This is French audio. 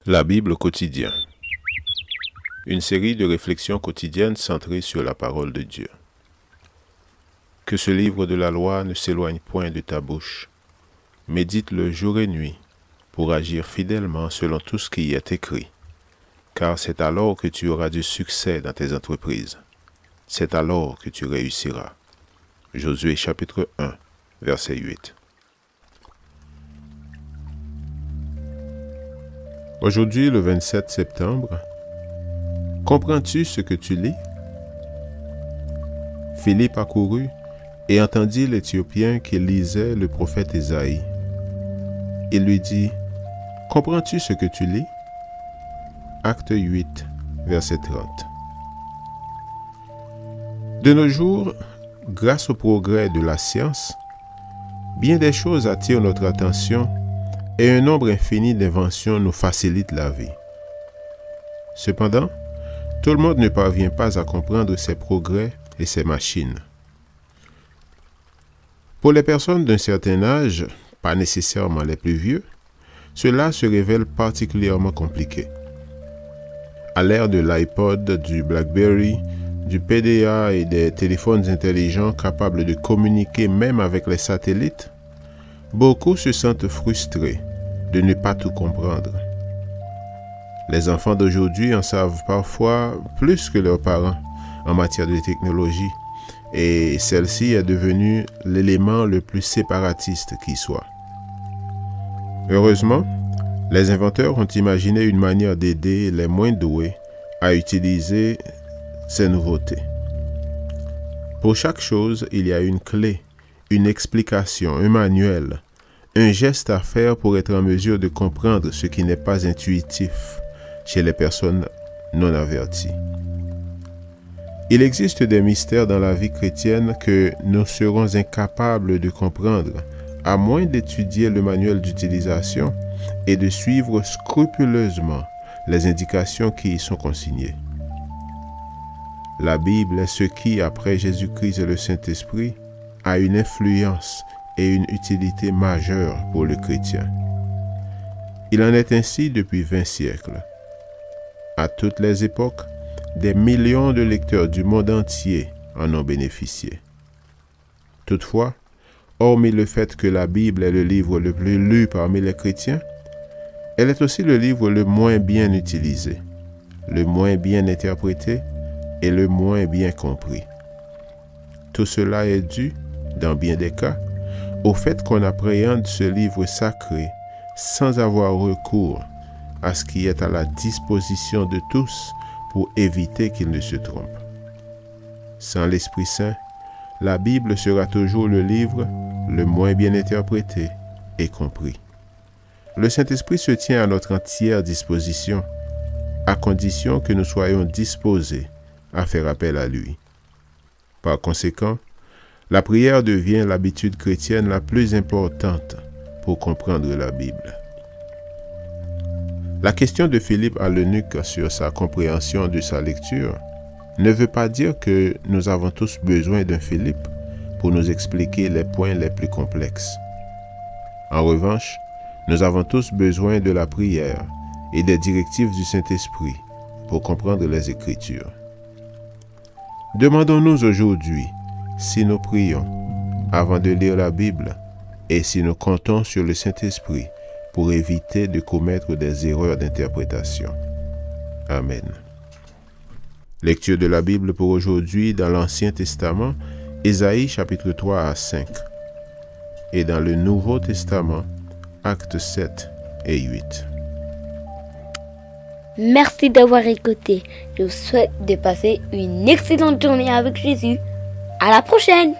La Bible quotidien. Une série de réflexions quotidiennes centrées sur la parole de Dieu. Que ce livre de la loi ne s'éloigne point de ta bouche. Médite-le jour et nuit, pour agir fidèlement selon tout ce qui y est écrit. Car c'est alors que tu auras du succès dans tes entreprises. C'est alors que tu réussiras. Josué chapitre 1, verset 8. Aujourd'hui, le 27 septembre, comprends-tu ce que tu lis? Philippe accourut et entendit l'Éthiopien qui lisait le prophète Ésaïe. Il lui dit, « Comprends-tu ce que tu lis ?» Acte 8, verset 30. De nos jours, grâce au progrès de la science, bien des choses attirent notre attention et un nombre infini d'inventions nous facilite la vie. Cependant, tout le monde ne parvient pas à comprendre ces progrès et ces machines. Pour les personnes d'un certain âge, pas nécessairement les plus vieux, cela se révèle particulièrement compliqué. À l'ère de l'iPod, du BlackBerry, du PDA et des téléphones intelligents capables de communiquer même avec les satellites, beaucoup se sentent frustrés de ne pas tout comprendre. Les enfants d'aujourd'hui en savent parfois plus que leurs parents en matière de technologie, et celle-ci est devenue l'élément le plus séparatiste qui soit. Heureusement, les inventeurs ont imaginé une manière d'aider les moins doués à utiliser ces nouveautés. Pour chaque chose, il y a une clé, une explication, un manuel, un geste à faire pour être en mesure de comprendre ce qui n'est pas intuitif chez les personnes non averties. Il existe des mystères dans la vie chrétienne que nous serons incapables de comprendre, à moins d'étudier le manuel d'utilisation et de suivre scrupuleusement les indications qui y sont consignées. La Bible est ce qui, après Jésus-Christ et le Saint-Esprit, a une influence et une utilité majeure pour le chrétien. Il en est ainsi depuis 20 siècles. À toutes les époques, des millions de lecteurs du monde entier en ont bénéficié. Toutefois, hormis le fait que la Bible est le livre le plus lu parmi les chrétiens, elle est aussi le livre le moins bien utilisé, le moins bien interprété et le moins bien compris. Tout cela est dû, dans bien des cas, au fait qu'on appréhende ce livre sacré sans avoir recours à ce qui est à la disposition de tous pour éviter qu'ils ne se trompent. Sans l'Esprit Saint, la Bible sera toujours le livre le moins bien interprété et compris. Le Saint-Esprit se tient à notre entière disposition, à condition que nous soyons disposés à faire appel à lui. Par conséquent, la prière devient l'habitude chrétienne la plus importante pour comprendre la Bible. La question de Philippe à l'eunuque sur sa compréhension de sa lecture ne veut pas dire que nous avons tous besoin d'un Philippe pour nous expliquer les points les plus complexes. En revanche, nous avons tous besoin de la prière et des directives du Saint-Esprit pour comprendre les Écritures. Demandons-nous aujourd'hui si nous prions avant de lire la Bible et si nous comptons sur le Saint-Esprit pour éviter de commettre des erreurs d'interprétation. Amen. Lecture de la Bible pour aujourd'hui dans l'Ancien Testament, Ésaïe chapitre 3 à 5, et dans le Nouveau Testament, Actes 7 et 8. Merci d'avoir écouté. Je vous souhaite de passer une excellente journée avec Jésus. À la prochaine!